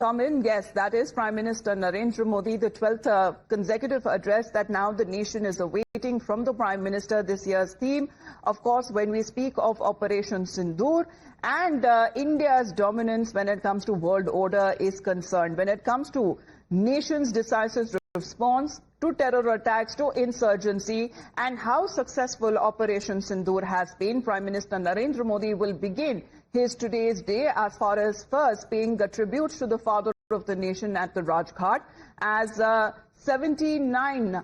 come in, yes, that is Prime Minister Narendra Modi, the 12th consecutive address that now the nation is awaiting from the Prime Minister. This year's theme, of course, when we speak of Operation Sindoor and India's dominance when it comes to world order is concerned, when it comes to nation's decisive response to terror attacks, to insurgency, and how successful Operation Sindoor has been. Prime Minister Narendra Modi will begin his today's day as far as first paying a tribute to the father of the nation at the Rajghat as 79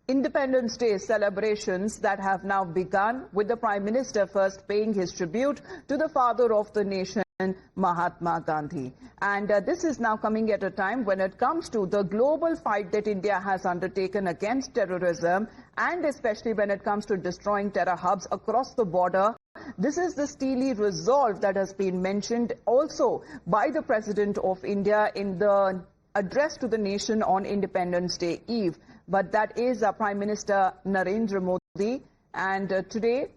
Independence Day celebrations that have now begun, with the Prime Minister first paying his tribute to the father of the nation, Mahatma Gandhi. And this is now coming at a time when it comes to the global fight that India has undertaken against terrorism, and especially when it comes to destroying terror hubs across the border. This is the steely resolve that has been mentioned also by the President of India in the address to the nation on Independence Day Eve. But that is Prime Minister Narendra Modi, and today,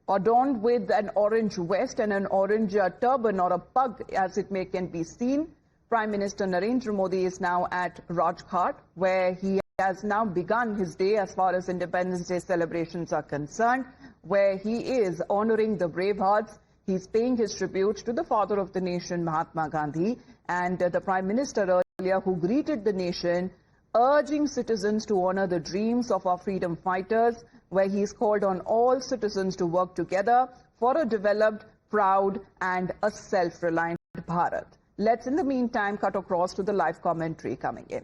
adorned with an orange vest and an orange turban or a pug as it can be seen, Prime Minister Narendra Modi is now at Rajghat, where he has now begun his day as far as Independence Day celebrations are concerned, where he is honoring the brave hearts. He's paying his tribute to the father of the nation, Mahatma Gandhi, and the Prime Minister earlier, who greeted the nation, urging citizens to honor the dreams of our freedom fighters, where he's called on all citizens to work together for a developed, proud and a self-reliant Bharat. Let's in the meantime cut across to the live commentary coming in.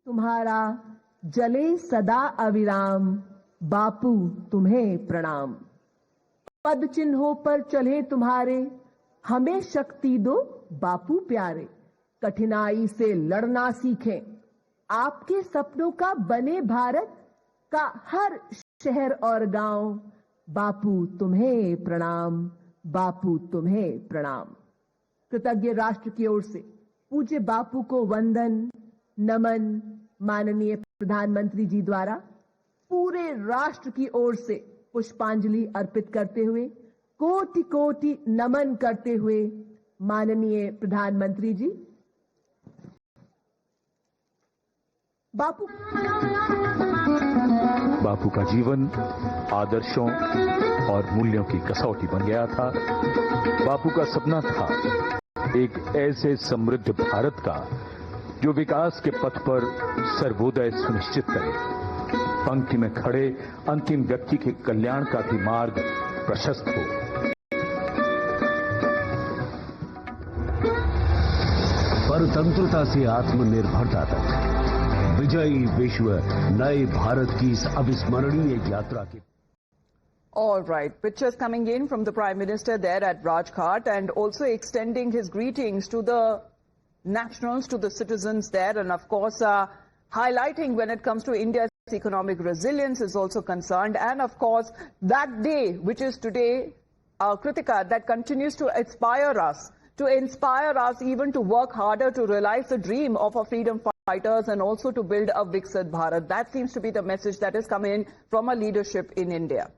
तुम्हारा जले सदा अविराम, बापू तुम्हें प्रणाम। पद चिन्हों पर चले तुम्हारे, हमें शक्ति दो बापू प्यारे। कठिनाई से लड़ना सीखें, आपके सपनों का बने भारत का हर शहर और गांव। बापू तुम्हें प्रणाम, बापू तुम्हें प्रणाम। कृतज्ञ राष्ट्र की ओर से पूज्य बापू को वंदन नमन माननीय प्रधानमंत्री जी द्वारा पूरे राष्ट्र की ओर से पुष्पांजलि अर्पित करते हुए, कोटि कोटि नमन करते हुए माननीय प्रधानमंत्री जी बापू का जीवन आदर्शों और मूल्यों की कसौटी बन गया था। बापू का सपना था एक ऐसे समृद्ध भारत का जो विकास के पथ पर सर्वोदय सुनिश्चित करे। पंक्ति में खड़े अंतिम व्यक्ति के कल्याण का भी मार्ग प्रशस्त हो। परतंत्रता से आत्मनिर्भरता तक विजयी विश्व नए भारत की इस अविस्मरणीय यात्रा के All right, pictures coming in from the Prime Minister there at Rajghat, and also extending his greetings to the nationals, to the citizens there, and of course highlighting when it comes to India's economic resilience is also concerned, and of course that day which is today, Kritika, that continues to inspire us even to work harder to realize the dream of our freedom fighters and also to build a Viksit Bharat. That seems to be the message that is coming in from our leadership in India.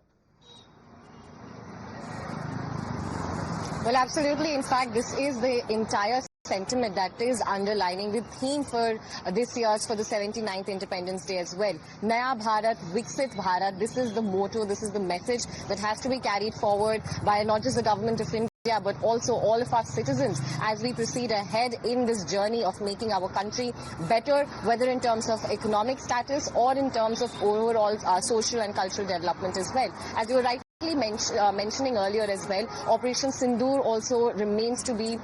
Well, absolutely. In fact, this is the entire sentiment that is underlining the theme for this year's, for the 79th Independence Day as well. Naya Bharat, Viksit Bharat. This is the motto, this is the message that has to be carried forward by not just the government of India, but also all of our citizens as we proceed ahead in this journey of making our country better, whether in terms of economic status or in terms of overall social and cultural development as well. As you were rightly mentioning earlier as well, Operation Sindoor also remains to be,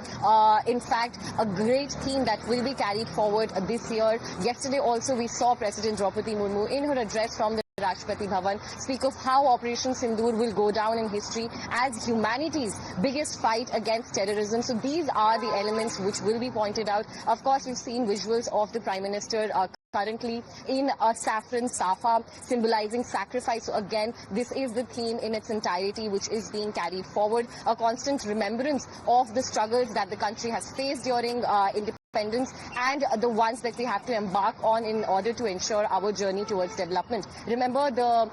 in fact, a great theme that will be carried forward this year. Yesterday also we saw President Draupadi Murmu in her address from the Rashtrapati Bhavan speak of how Operation Sindoor will go down in history as humanity's biggest fight against terrorism. So these are the elements which will be pointed out. Of course, we've seen visuals of the Prime Minister currently in a saffron safa symbolizing sacrifice. So again, this is the theme in its entirety which is being carried forward. A constant remembrance of the struggles that the country has faced during independence and the ones that we have to embark on in order to ensure our journey towards development. Remember, the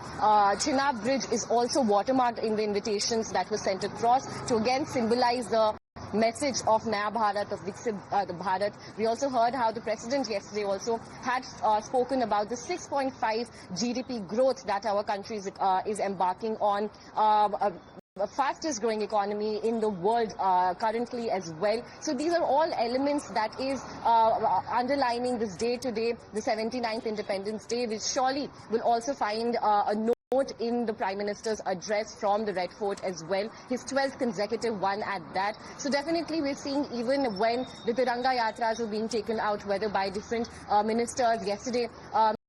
Chenab Bridge is also watermarked in the invitations that were sent across to again symbolize the message of Naya Bharat, of Viksit Bharat. We also heard how the president yesterday also had spoken about the 6.5 GDP growth that our country is embarking on. The fastest growing economy in the world currently as well. So these are all elements that is underlining this day today, the 79th Independence Day, which surely will also find a note in the Prime Minister's address from the Red Fort as well, his 12th consecutive one at that. So definitely we're seeing, even when the Tiranga Yatras are being taken out, whether by different ministers yesterday,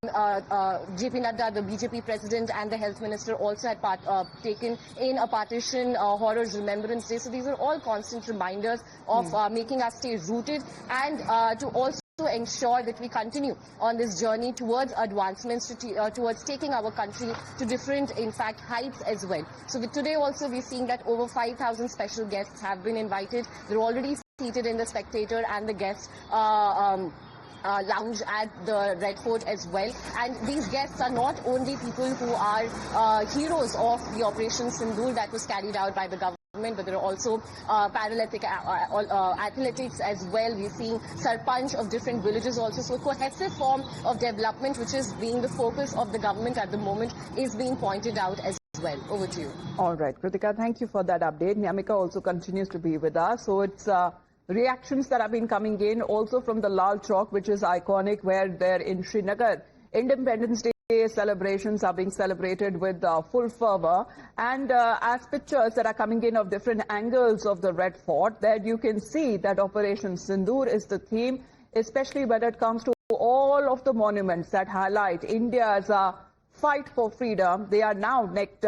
JP Nadda, the BJP president, and the health minister also had taken in a partition horrors remembrance day. So these are all constant reminders of making us stay rooted and to also ensure that we continue on this journey towards advancements, towards taking our country to different, in fact, heights as well. So today also we're seeing that over 5,000 special guests have been invited. They're already seated in the spectator and the guest lounge at the Red Fort as well. And these guests are not only people who are heroes of the Operation Sindoor that was carried out by the government, but there are also Paralympic athletics as well. We're seeing Sarpanch of different villages also. So a cohesive form of development, which is being the focus of the government at the moment, is being pointed out as well. Over to you. All right, Kritika, thank you for that update. Nyamika also continues to be with us. So it's reactions that have been coming in also from the Lal Chowk, which is iconic, where there in Srinagar, Independence Day celebrations are being celebrated with full fervor. And as pictures that are coming in of different angles of the Red Fort, there you can see that Operation Sindoor is the theme, especially when it comes to all of the monuments that highlight India's fight for freedom. They are now necked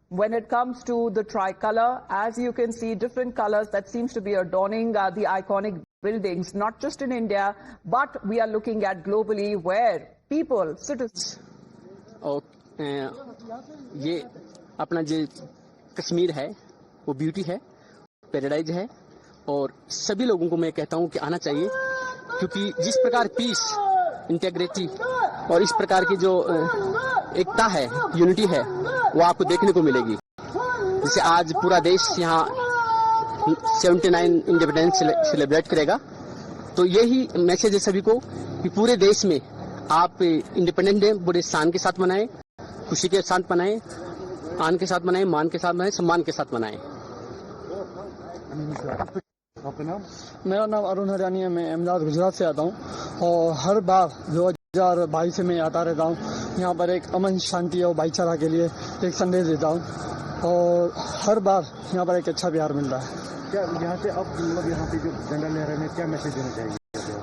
when it comes to the tricolor. As you can see, different colors that seems to be adorning the iconic buildings, not just in India, but we are looking at globally, where people, citizens. और ये अपना जो कश्मीर है वो beauty है, paradise है, और सभी लोगों को मैं कहता हूँ कि आना चाहिए, क्योंकि जिस प्रकार पीस, इंटेग्रिटी और इस प्रकार की जो एकता है, यूनिटी है, वो आपको देखने को मिलेगी. जैसे आज पूरा देश यहाँ 79 इंडिपेंडेंस सेलिब्रेट करेगा, तो यही मैसेज है सभी को कि पूरे देश में आप इंडिपेंडेंस डे बड़े शान के साथ मनाएं, खुशी के साथ मनाएं, आन के साथ मनाएं, मान के साथ मनाएं, सम्मान के साथ मनाएं. मेरा नाम अरुण हरियाणी है. मैं अहमदाबाद गुजरात से आता हूँ और हर बार 2022 से मैं आता रहता हूँ. यहाँ पर एक अमन, शांति और भाईचारा के लिए एक संदेश देता हूँ और हर बार यहाँ पर एक अच्छा प्यार मिल रहा है. क्या यहाँ से अब मतलब यहाँ पे जो झंडा लहरा में क्या मैसेज देना चाहिए?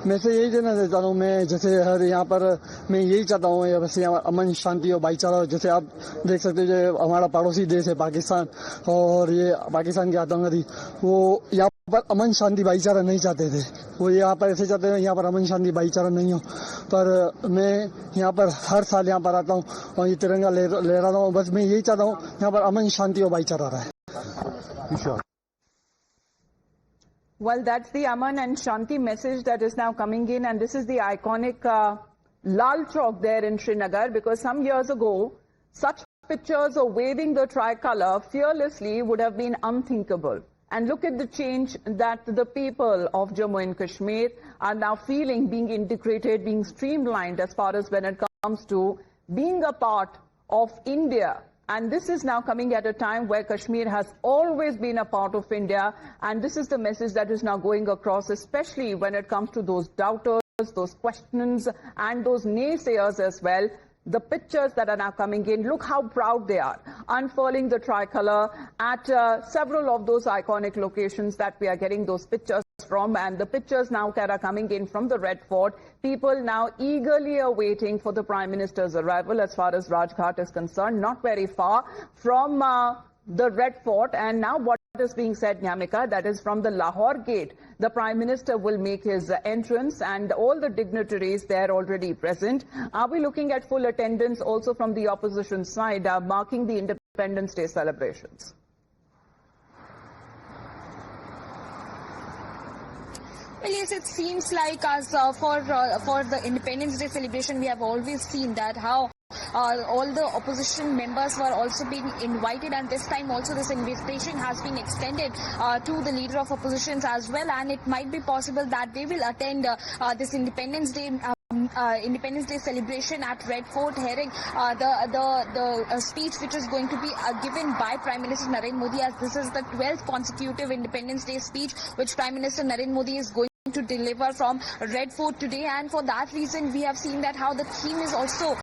मैं से यही देना चाहता हूँ. मैं जैसे हर यहाँ पर मैं यही चाहता हूँ, बस यहाँ अमन, शांति और भाईचारा. जैसे आप देख सकते हो, जो हमारा पड़ोसी देश है पाकिस्तान, और ये पाकिस्तान के आतंकवादी, वो यहाँ पर अमन, शांति, भाईचारा नहीं चाहते थे. वो यहाँ पर ऐसे चाहते हैं यहाँ पर अमन, शांति, भाईचारा नहीं हो. पर मैं यहाँ पर हर साल यहाँ पर आता हूँ और ये तिरंगा लहराता हूँ. बस मैं यही चाहता हूँ यहाँ पर अमन, शांति और भाईचारा रहे. Well, that's the Aman and Shanti message that is now coming in, and this is the iconic Lal Chowk there in Srinagar, because some years ago, such pictures of waving the tricolor fearlessly would have been unthinkable. And look at the change that the people of Jammu and Kashmir are now feeling, being integrated, being streamlined as far as when it comes to being a part of India. And this is now coming at a time where Kashmir has always been a part of India. And this is the message that is now going across, especially when it comes to those doubters, those questions, and those naysayers as well. The pictures that are now coming in, look how proud they are, unfurling the tricolor at several of those iconic locations that we are getting those pictures from. And the pictures now that are coming in from the Red Fort, people now eagerly awaiting for the Prime Minister's arrival as far as Rajghat is concerned, not very far from the Red Fort. And now what is being said, Nyamika, that is from the Lahore Gate, the Prime Minister will make his entrance, and all the dignitaries there already present. Are we looking at full attendance also from the opposition side, marking the Independence Day celebrations? Well, yes, it seems like as for the Independence Day celebration, we have always seen that how all the opposition members were also being invited, and this time also this invitation has been extended to the leader of oppositions as well, and it might be possible that they will attend this Independence Day celebration at Red Fort, hearing the speech which is going to be given by Prime Minister Narendra Modi, as this is the 12th consecutive Independence Day speech which Prime Minister Narendra Modi is going to deliver from Red Fort today. And for that reason we have seen that how the theme is also